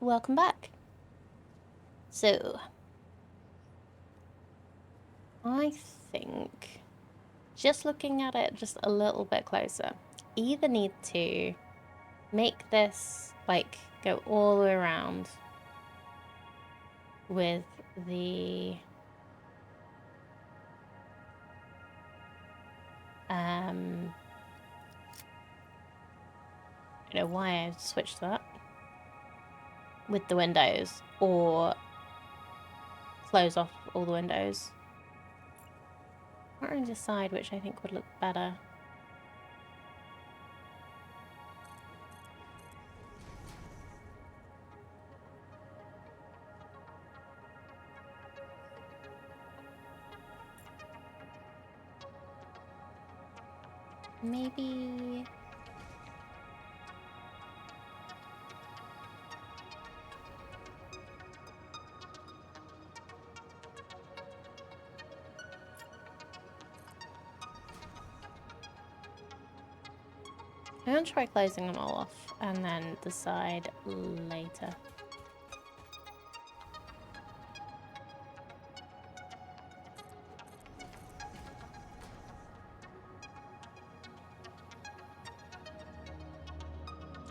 Welcome back. So, I think just looking at it just a little bit closer, either need to make this like go all the way around with the I don't know why I switched that with the windows, or close off all the windows. I can't really decide which I think would look better. Maybe I'm gonna try closing them all off and then decide later.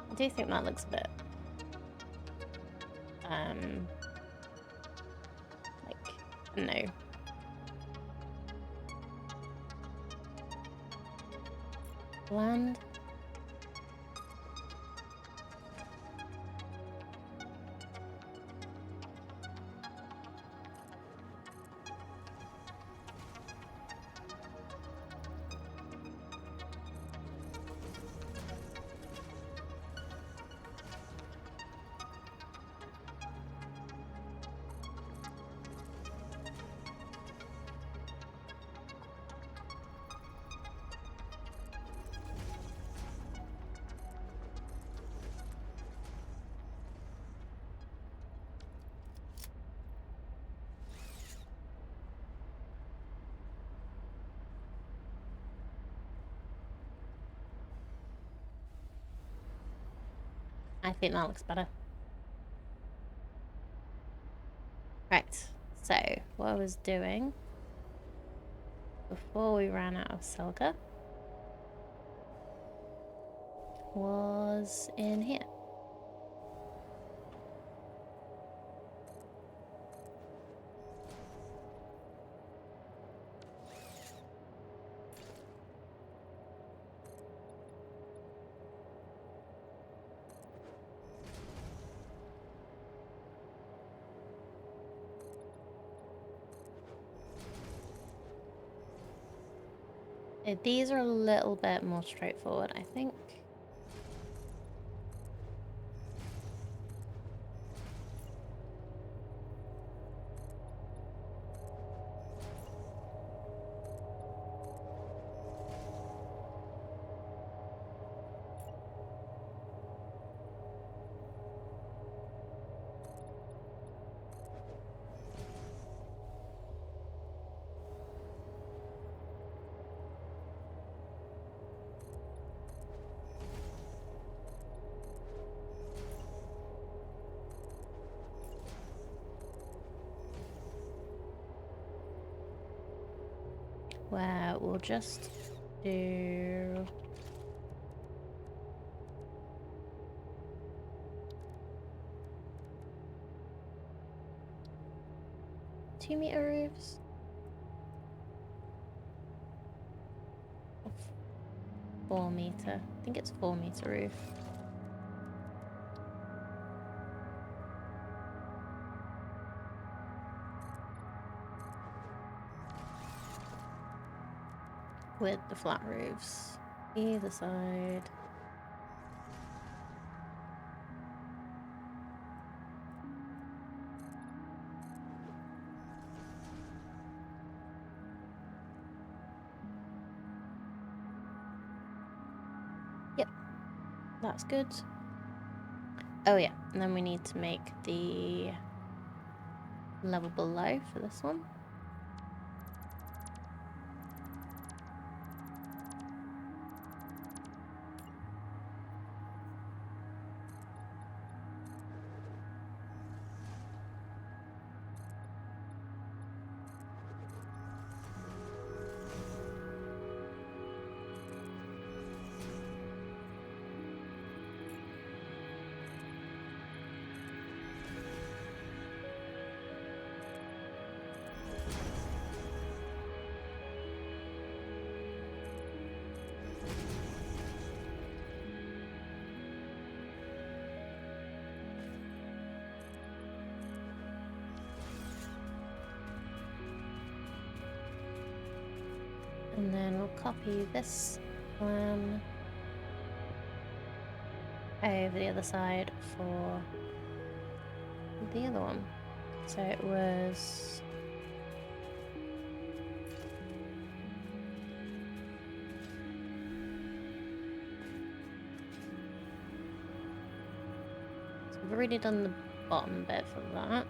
I do think that looks a bit like, no. Bland. I think that looks better. Right, so what I was doing before we ran out of silica was in here. These are a little bit more straightforward, I think. Where we'll just do two-meter roofs. 4-meter. I think it's 4-meter roof. With the flat roofs either side. Yep, that's good. Oh yeah, and then we need to make the level below for this one. will copy this plan over the other side for the other one. So it was... So we've already done the bottom bit for that.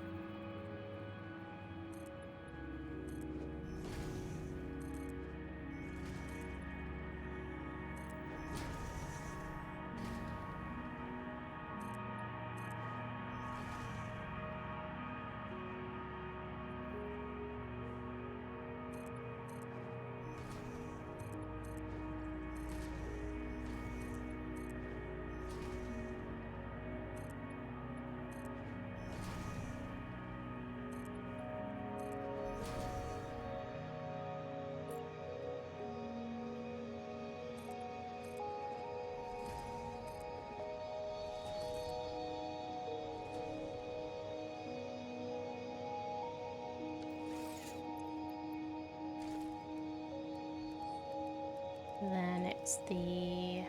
Then it's the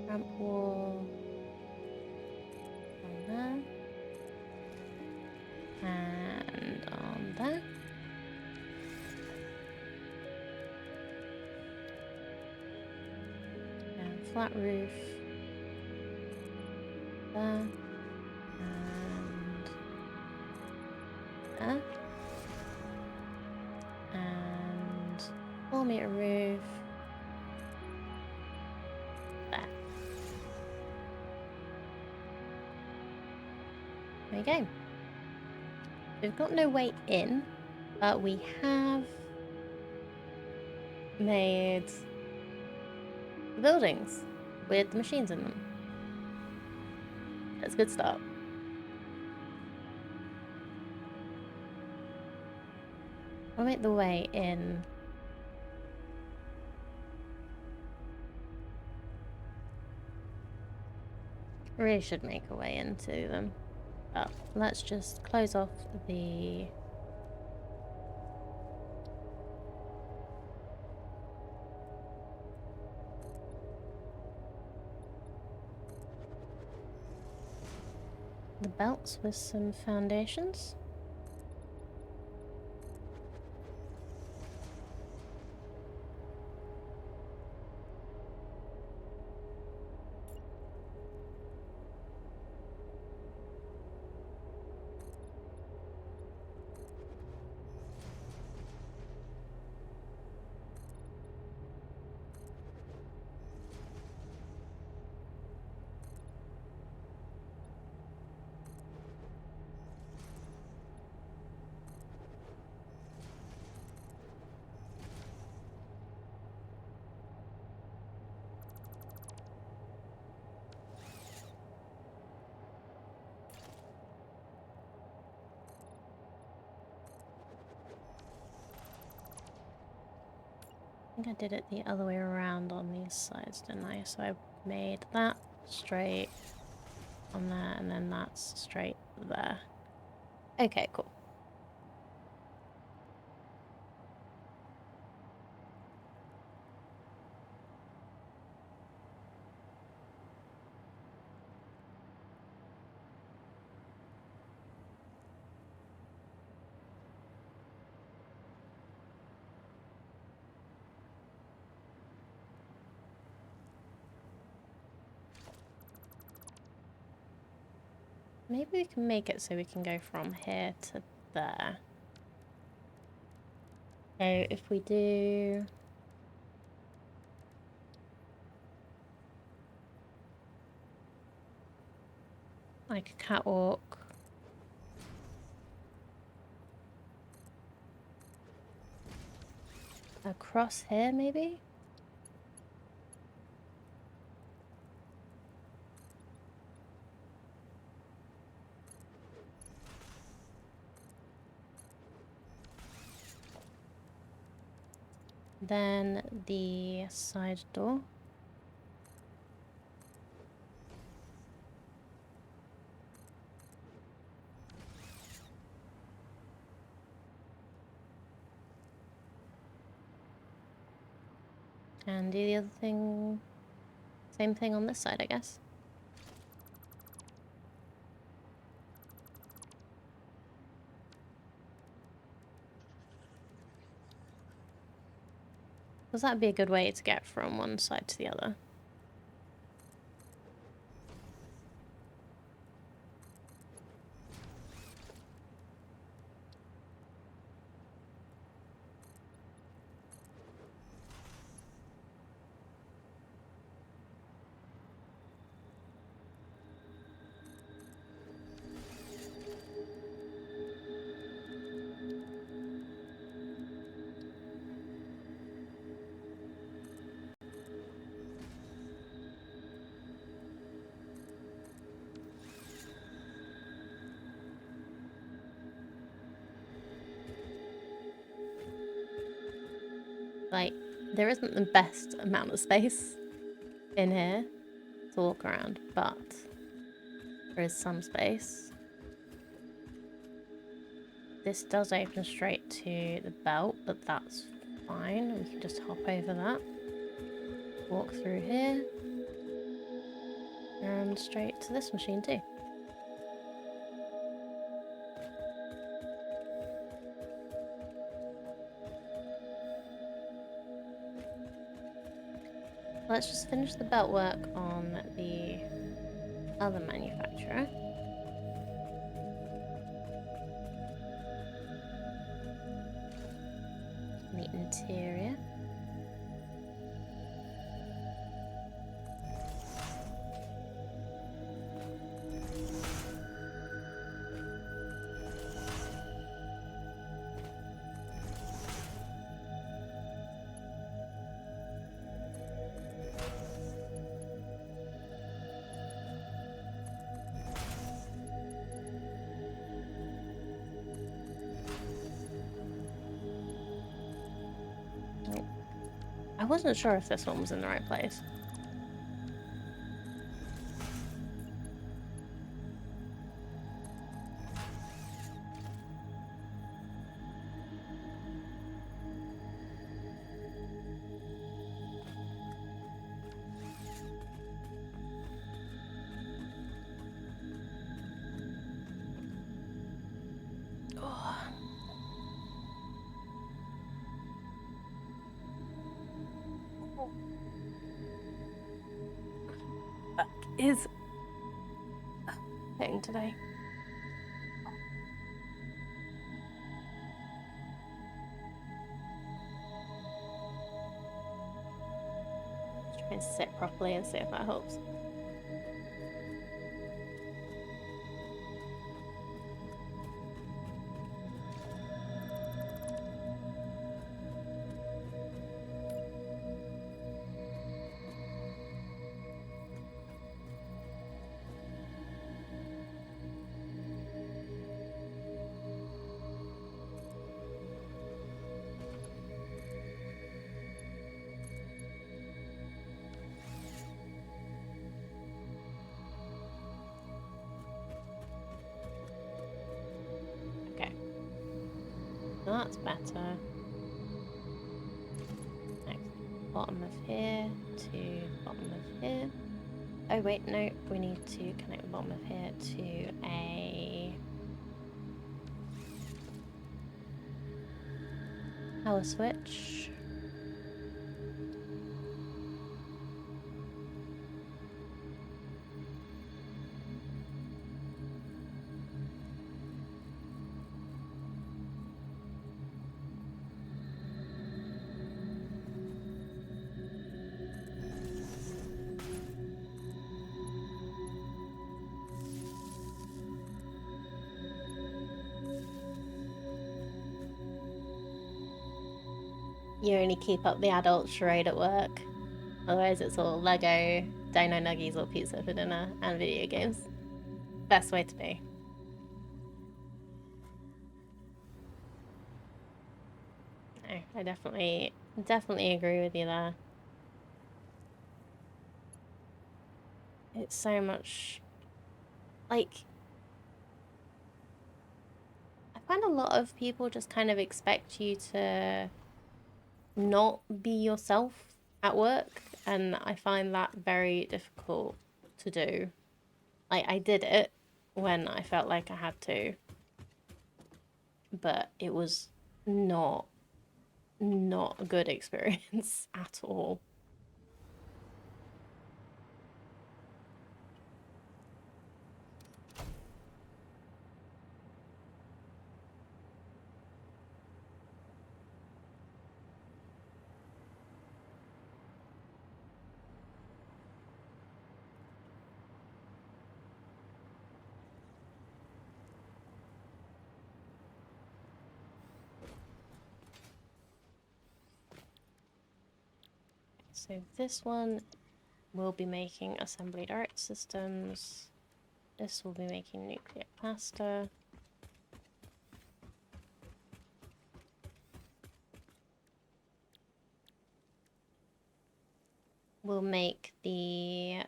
ramp wall on there and on there. And flat roof there and there. And 4-meter roof there. There you go. We've got no way in, but we have made the buildings with the machines in them. That's a good start. I'll make the way in. Really should make a way into them. But let's just close off the belts with some foundations. I think I did it the other way around on these sides, didn't I? So I made that straight on there, and then that's straight there. Okay, cool. Maybe we can make it so we can go from here to there. So if we do... like a catwalk. Across here, maybe? Then the side door. And do the other thing... Same thing on this side, I guess. Because that'd be a good way to get from one side to the other. Like, there isn't the best amount of space in here to walk around, but there is some space. This does open straight to the belt, but that's fine. We can just hop over that. Walk through here. And straight to this machine too. Let's just finish the belt work on the other manufacturer. The interior. I wasn't sure if this one was in the right place. Is thing today. Just try and sit properly and see if that helps. That's better. Next, bottom of here to bottom of here. Oh wait, no, we need to connect the bottom of here to a power switch. You only keep up the adult charade at work. Otherwise it's all Lego, Dino Nuggies or pizza for dinner and video games. Best way to be. No, I definitely agree with you there. It's so much... like... I find a lot of people just kind of expect you to not be yourself at work, and I find that very difficult to do. Like, I did it when I felt like I had to, but it was not a good experience at all. So this one will be making assembly direct systems. This will be making nuclear pasta. We'll make the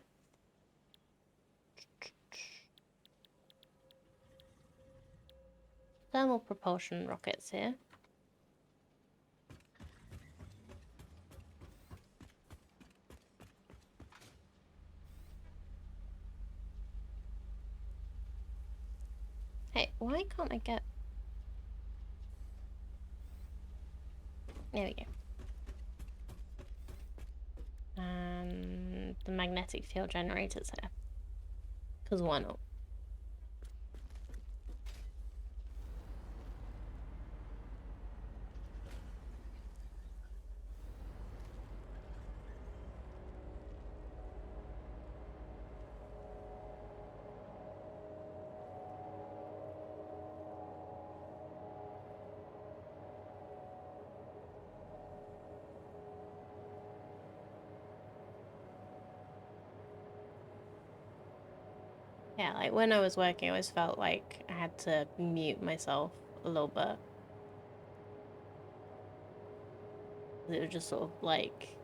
thermal propulsion rockets here. Hey, why can't I get... There we go. And the magnetic field generators here. Because why not? Yeah, like when I was working, I always felt like I had to mute myself a little bit. It was just sort of like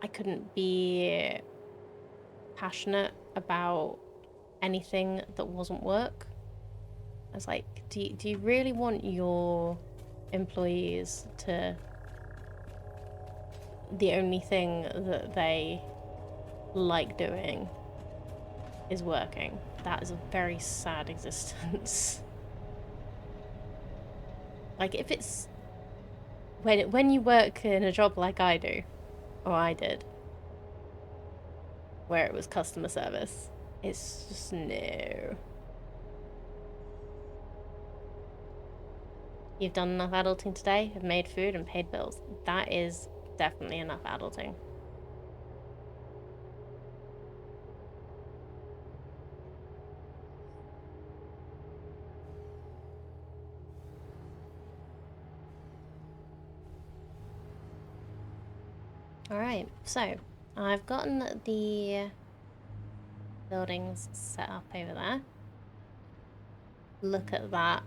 I couldn't be passionate about anything that wasn't work. I was like, do you really want your employees to... The only thing that they like doing is working? That is a very sad existence. Like, if it's... When you work in a job like I do, or I did, where it was customer service, it's just no. You've done enough adulting today, have made food and paid bills. That is definitely enough adulting. Alright, so I've gotten the buildings set up over there. Look at that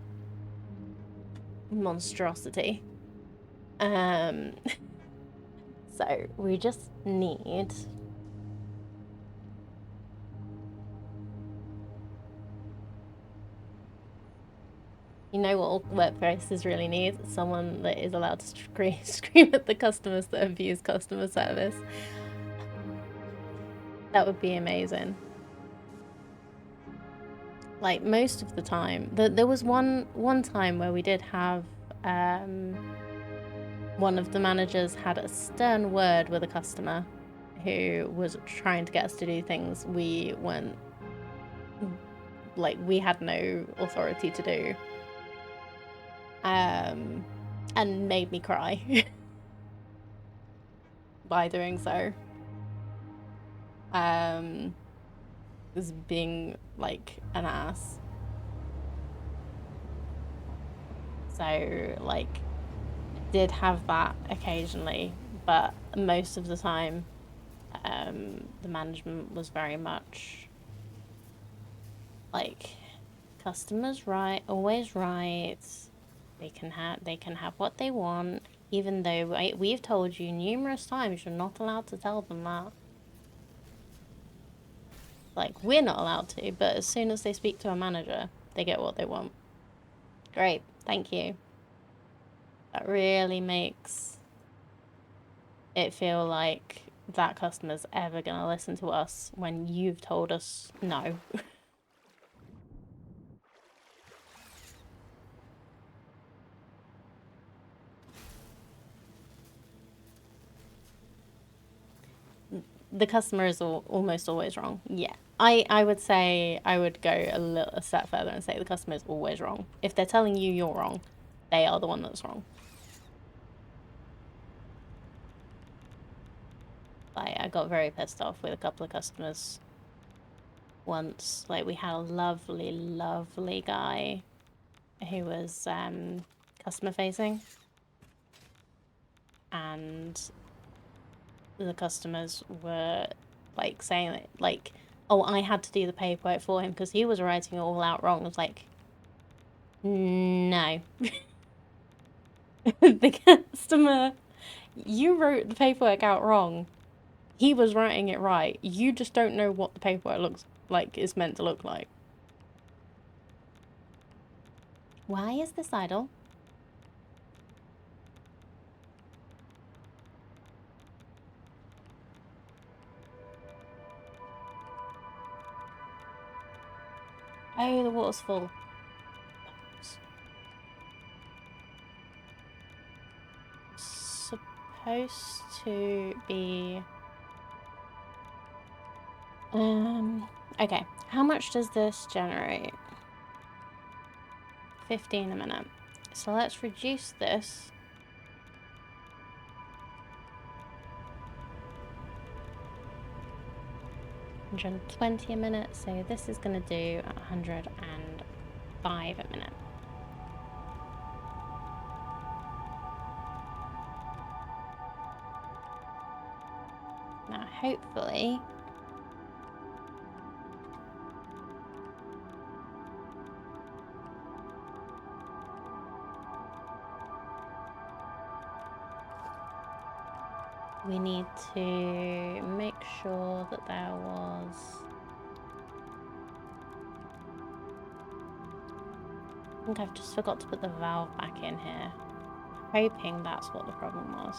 monstrosity. So we just need... You know what workplaces really need? Someone that is allowed to scream at the customers that abuse customer service. That would be amazing. Like, most of the time, there was one time where we did have one of the managers had a stern word with a customer who was trying to get us to do things we weren't, like, we had no authority to do, and made me cry by doing so. Was being like an ass. So, like, did have that occasionally, but most of the time, the management was very much like, customers right, always right. They can have what they want, even though we've told you numerous times you're not allowed to tell them that. Like, we're not allowed to, but as soon as they speak to a manager, they get what they want. Great, thank you. That really makes it feel like that customer's ever going to listen to us when you've told us no. The customer is almost always wrong. Yeah. I would say I would go a step further and say the customer is always wrong. If they're telling you you're wrong, they are the one that's wrong. Like, I got very pissed off with a couple of customers once. Like, we had a lovely, lovely guy who was customer facing, and the customers were like saying that, like, oh, I had to do the paperwork for him because he was writing it all out wrong. I was like, no. The customer, you wrote the paperwork out wrong. He was writing it right. You just don't know what the paperwork looks like is meant to look like. Why is this idle? Oh, the water's full. Supposed to be... Okay. How much does this generate? 15 a minute. So let's reduce this. $120 a minute, so this is going to do 105 a minute. Now, hopefully, we need to make sure that there was... I think I've just forgot to put the valve back in here. Hoping that's what the problem was.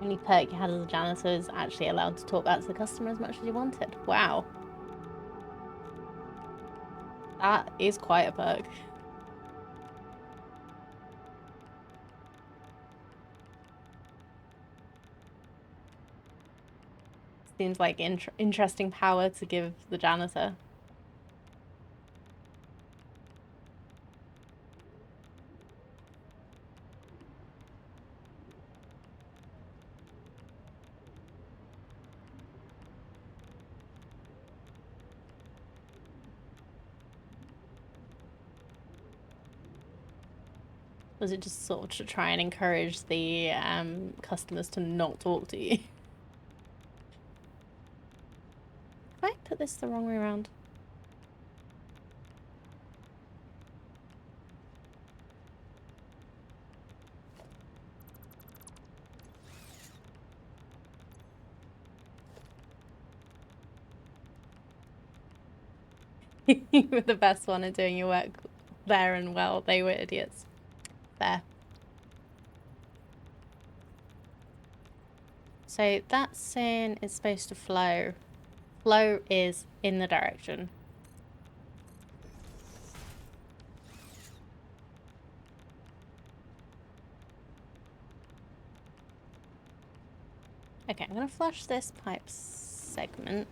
Only perk you had as a janitor is actually allowed to talk back to the customer as much as you wanted. Wow. That is quite a perk. Seems like interesting power to give the janitor. Was it just sort of to try and encourage the customers to not talk to you? Have I put this the wrong way around? You were the best one at doing your work there, and well, they were idiots. Fair. So that saying is supposed to flow. Flow is in the direction. Okay, I'm gonna flush this pipe segment.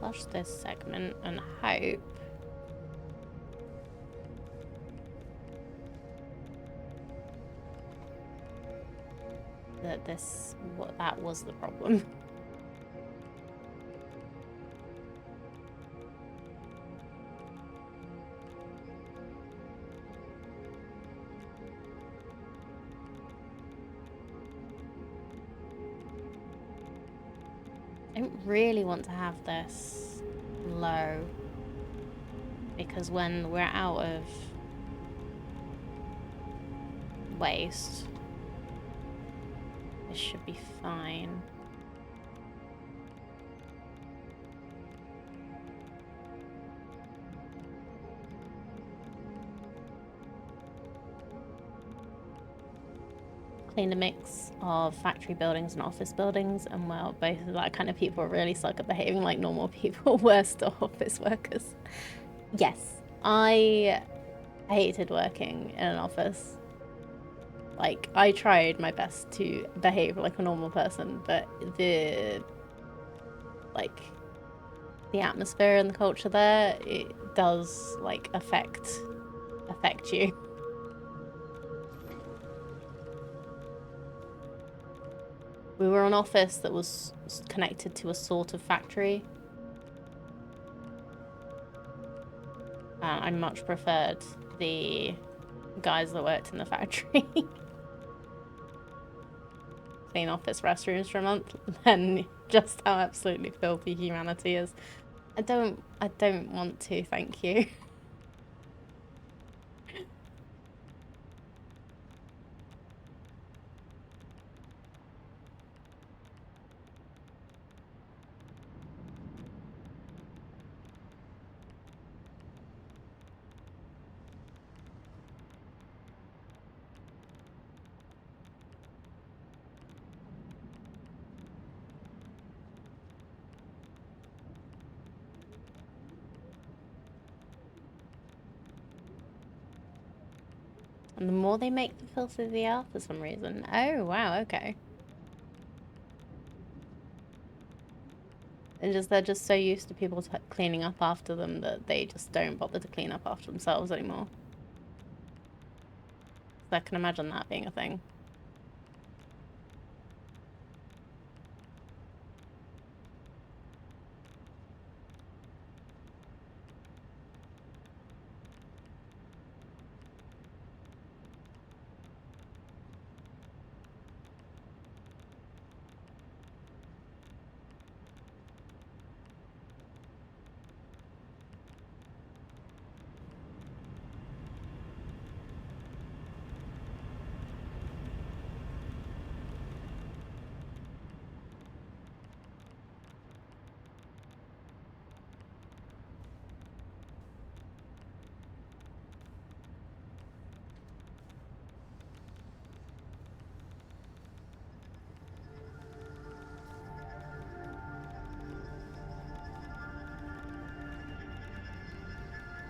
flush this segment and hope that that was the problem. I don't really want to have this low, because when we're out of waste, this should be fine. Cleaned a mix of factory buildings and office buildings, and well, both of that kind of people really suck at behaving like normal people, worse to office workers. Yes, I hated working in an office. Like, I tried my best to behave like a normal person, but the atmosphere and the culture there, it does like affect you. We were an office that was connected to a sort of factory. I much preferred the guys that worked in the factory clean office restrooms for a month than just how absolutely filthy humanity is. I don't want to, thank you. And the more they make the filthier they are for some reason. Oh, wow, okay. And they're just so used to people cleaning up after them that they just don't bother to clean up after themselves anymore. So I can imagine that being a thing.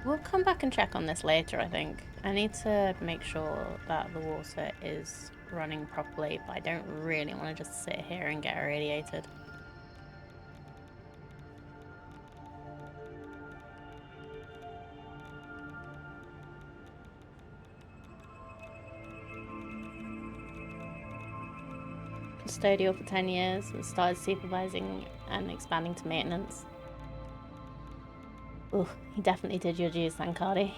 We'll come back and check on this later, I think. I need to make sure that the water is running properly, but I don't really want to just sit here and get irradiated. Custodial for 10 years and started supervising and expanding to maintenance. Ooh, you definitely did your dues, thank Cardi.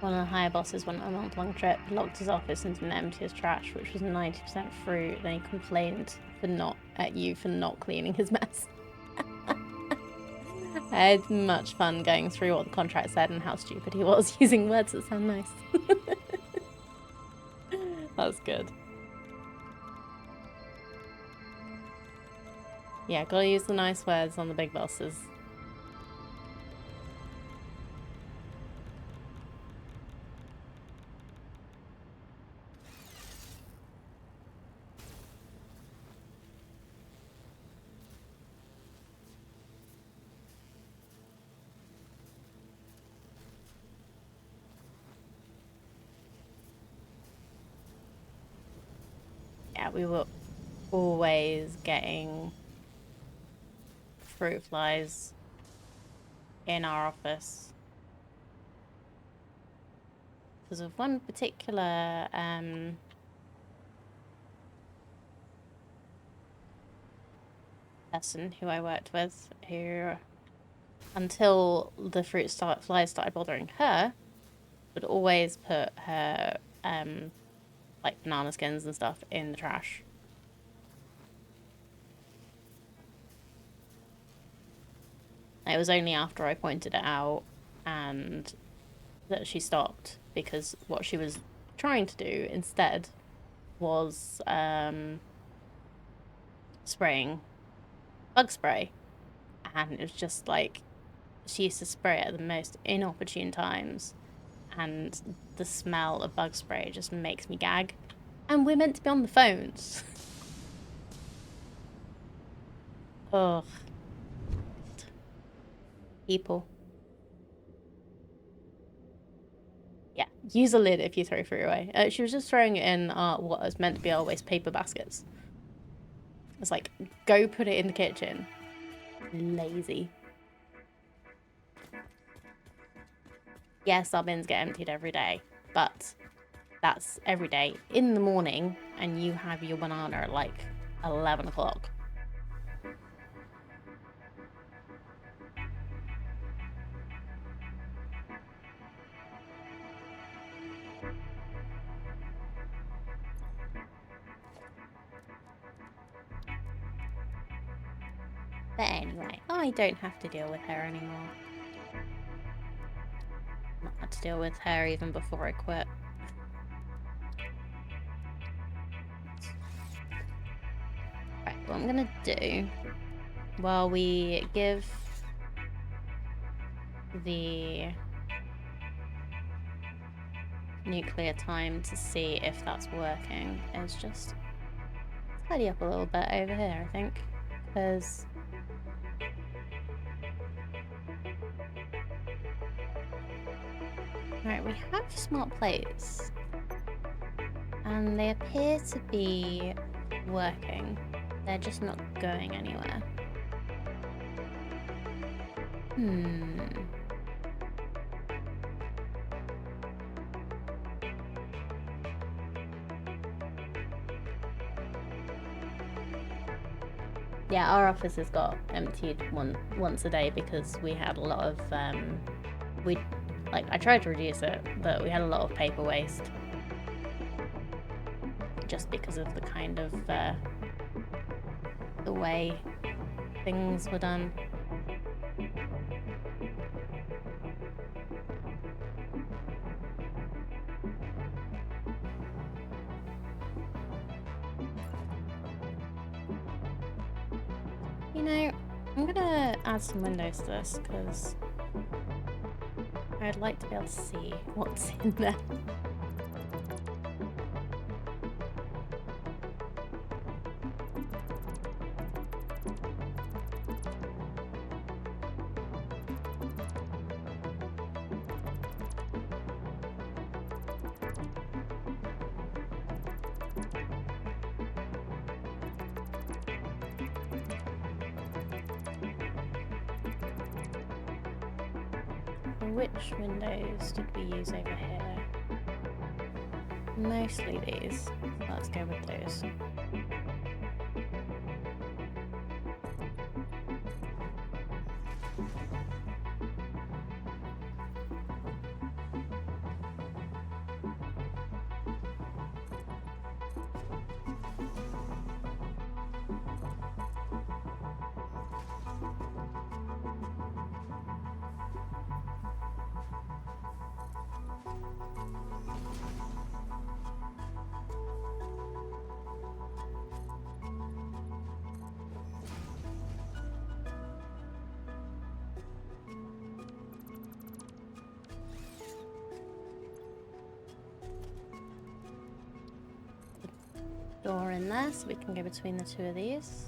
One of the higher bosses went on a month-long trip, locked his office into an empty as trash, which was 90% fruit. Then he complained at you for not cleaning his mess. I had much fun going through what the contract said and how stupid he was using words that sound nice. That's good. Yeah, gotta use the nice words on the big bosses. Yeah, we will. always getting fruit flies in our office because of one particular person who I worked with, who, until the flies started bothering her, would always put her like banana skins and stuff in the trash. It was only after I pointed it out and that she stopped, because what she was trying to do instead was spraying bug spray, and it was just like she used to spray it at the most inopportune times, and the smell of bug spray just makes me gag, and we're meant to be on the phones. Ugh. People. Yeah, use a lid if you throw fruit away. She was just throwing it in what was meant to be our waste paper baskets. It's like, go put it in the kitchen. Lazy. Yes, our bins get emptied every day, but that's every day in the morning, and you have your banana at like 11 o'clock. But anyway, I don't have to deal with her anymore. Not had to deal with her even before I quit. Right, what I'm gonna do, while we give the nuclear time to see if that's working, is just tidy up a little bit over here, I think, because right, we have smart plates, and they appear to be working. They're just not going anywhere. Yeah, our office has got emptied once a day because we had a lot of I tried to reduce it, but we had a lot of paper waste, just because of the kind of the way things were done. You know, I'm gonna add some windows to this because I'd like to be able to see what's in there. Which windows did we use over here? Mostly these. Let's go with those. Door in there so we can go between the two of these.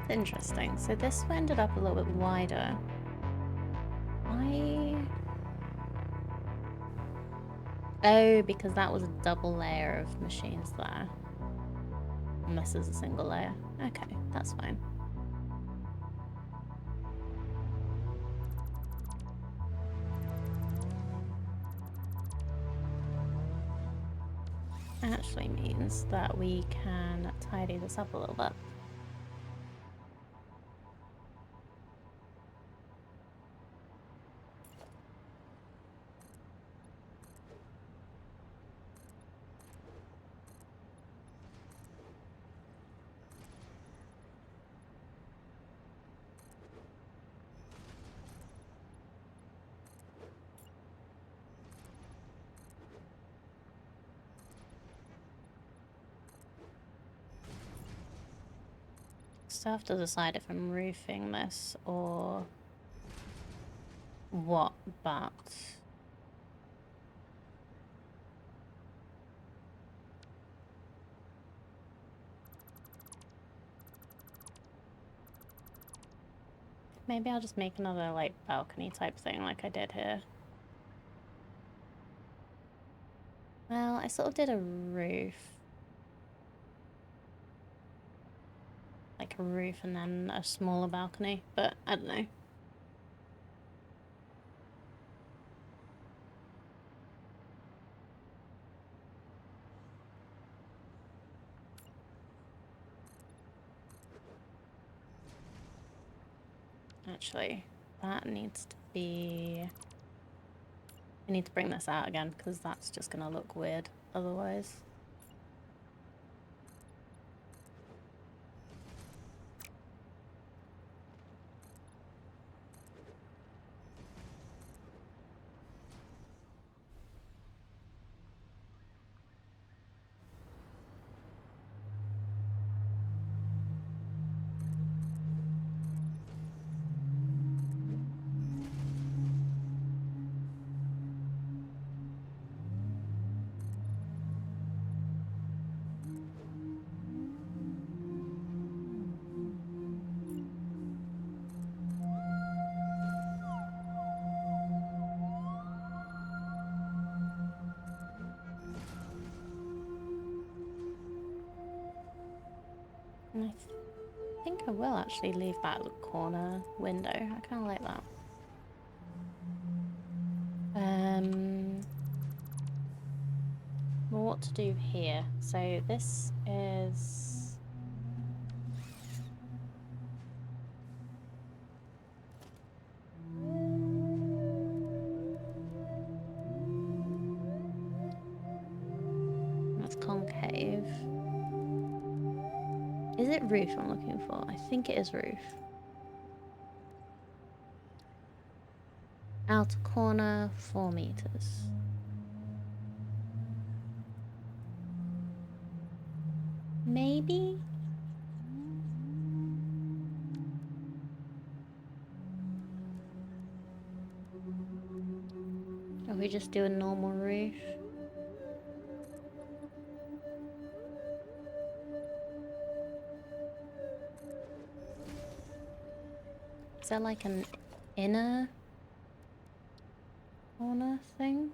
Interesting. So this ended up a little bit wider. Oh, because that was a double layer of machines there. And this is a single layer. Okay, that's fine. Actually means that we can tidy this up a little bit. Still have to decide if I'm roofing this or what, but maybe I'll just make another like balcony type thing like I did here. Well, I sort of did a roof. Like a roof and then a smaller balcony, but I don't know. Actually, that needs to be... I need to bring this out again because that's just gonna look weird otherwise. And I think I will actually leave that corner window. I kind of like that. Well, what to do here? So this is... That's concave. Is it roof I'm looking for? I think it is roof. Outer corner, 4 meters. Maybe? Or we just do a normal roof? Is that like an inner corner thing?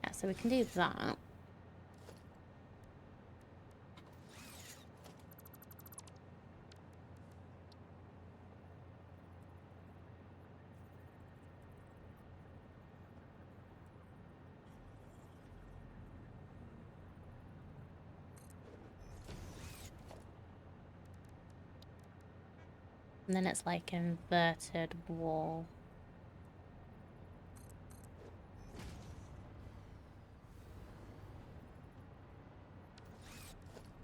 Yeah, so we can do that. And then it's like inverted wall.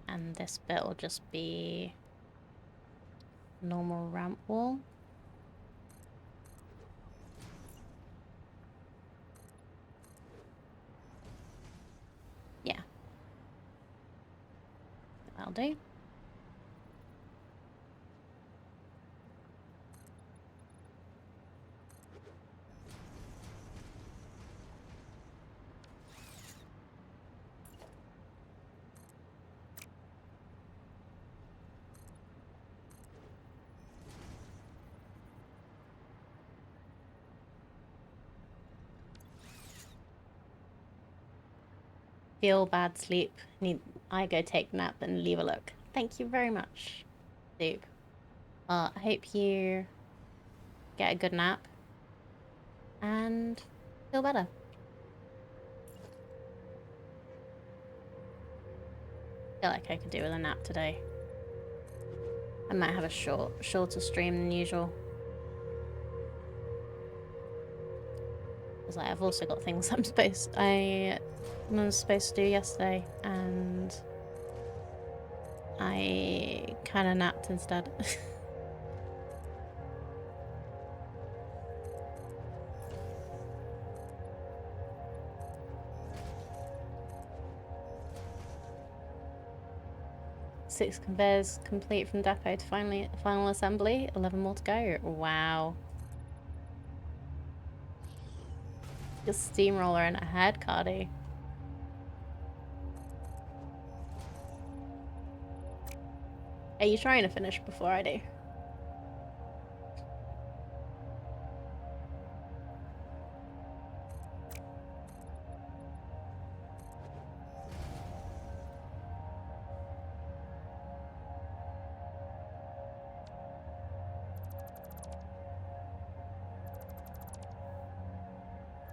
And this bit will just be normal ramp wall. Yeah. That'll do. feel bad sleep. I go take a nap and leave a look. Thank you very much, Duke. I hope you get a good nap and feel better. Feel like I could do with a nap today. I might have a shorter stream than usual. Because I've also got things I was supposed to do yesterday, and I kind of napped instead. Six conveyors complete from depot to final assembly. 11 more to go. Wow. Your steamroller and ahead, Cardi. Are you trying to finish before I do?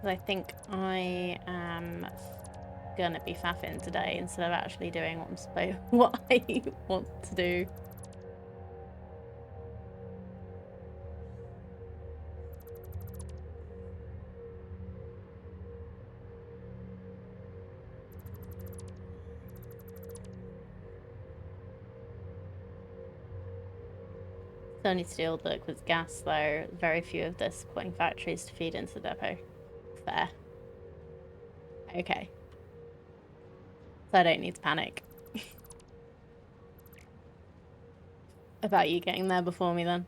I think I am gonna be faffing today instead of actually doing what I want to do. Still need to do all the work with gas though. Very few of this putting factories to feed into the depot. Fair. Okay. So I don't need to panic. About you getting there before me then.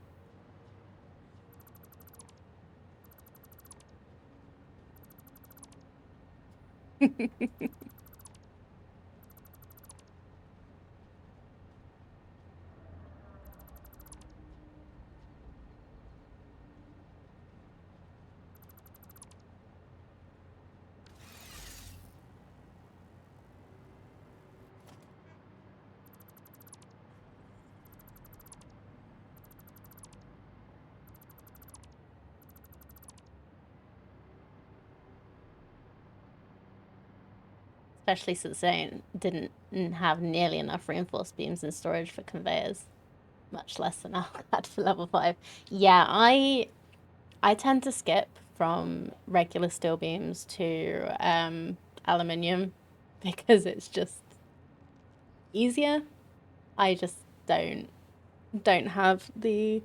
Especially since they didn't have nearly enough reinforced beams in storage for conveyors. Much less than I had for level 5. Yeah, I tend to skip from regular steel beams to aluminium because it's just easier. I just don't have the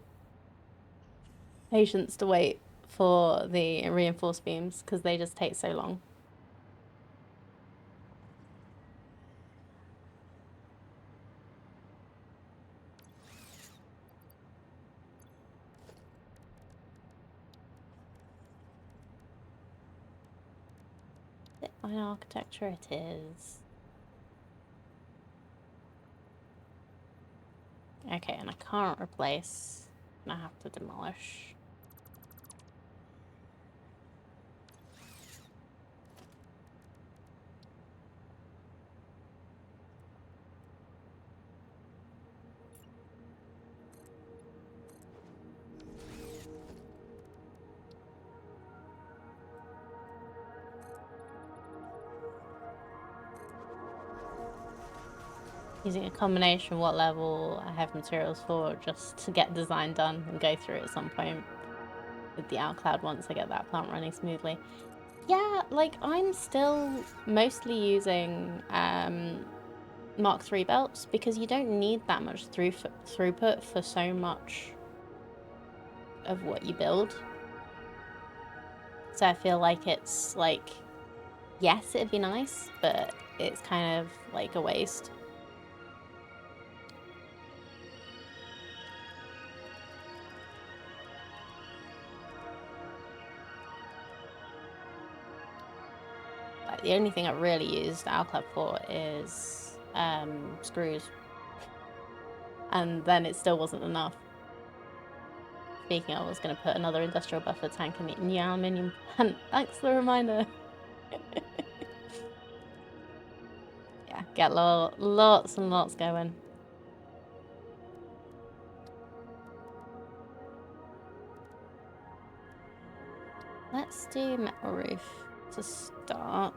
patience to wait for the reinforced beams because they just take so long. By architecture it is. Okay, and I can't replace. I have to demolish. Using a combination of what level I have materials for just to get design done and go through at some point with the outcloud once I get that plant running smoothly. Yeah, like I'm still mostly using Mark III belts because you don't need that much throughput for so much of what you build. So I feel like it's like, yes, it'd be nice, but it's kind of like a waste. Like, the only thing I really used Alclub for is screws. And then it still wasn't enough. Speaking of, I was going to put another industrial buffer tank in the new aluminium plant. Thanks for the reminder. Yeah, get lots and lots going. Let's do metal roof to start.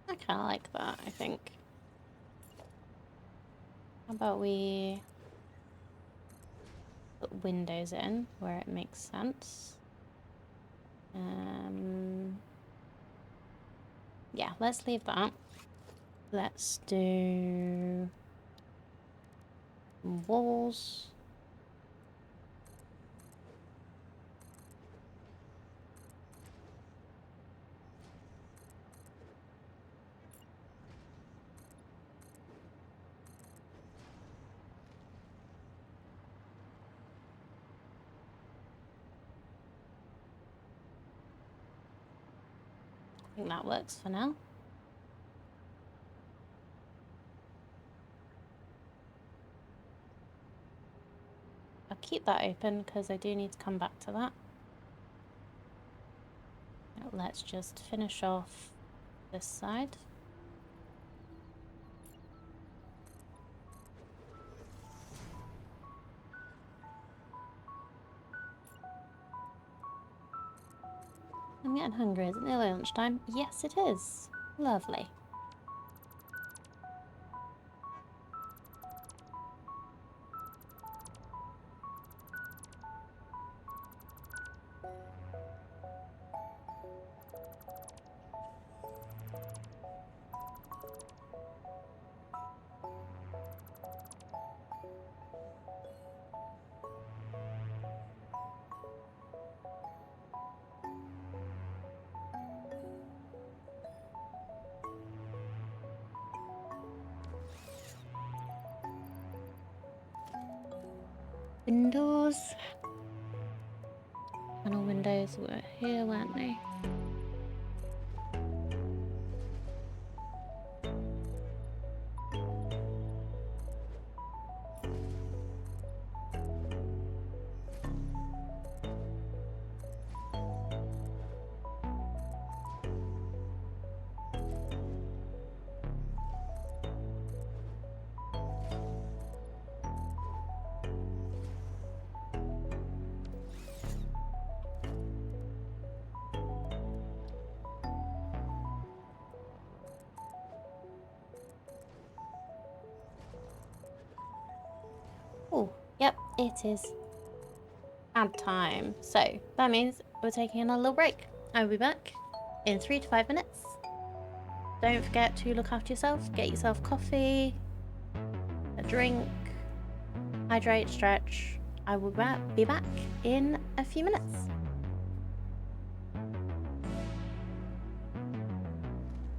I kind of like that, I think. How about we put windows in where it makes sense? Yeah, let's leave that. Let's do walls. I think that works for now. I'll keep that open because I do need to come back to that. Now let's just finish off this side. I'm getting hungry. Is it nearly lunchtime? Yes, it is. Lovely. Windows. Panel windows were here, weren't they? Oh, yep, it is ad time. So that means we're taking another little break. I'll be back in 3 to 5 minutes. Don't forget to look after yourself. Get yourself coffee, a drink, hydrate, stretch. I will be back in a few minutes.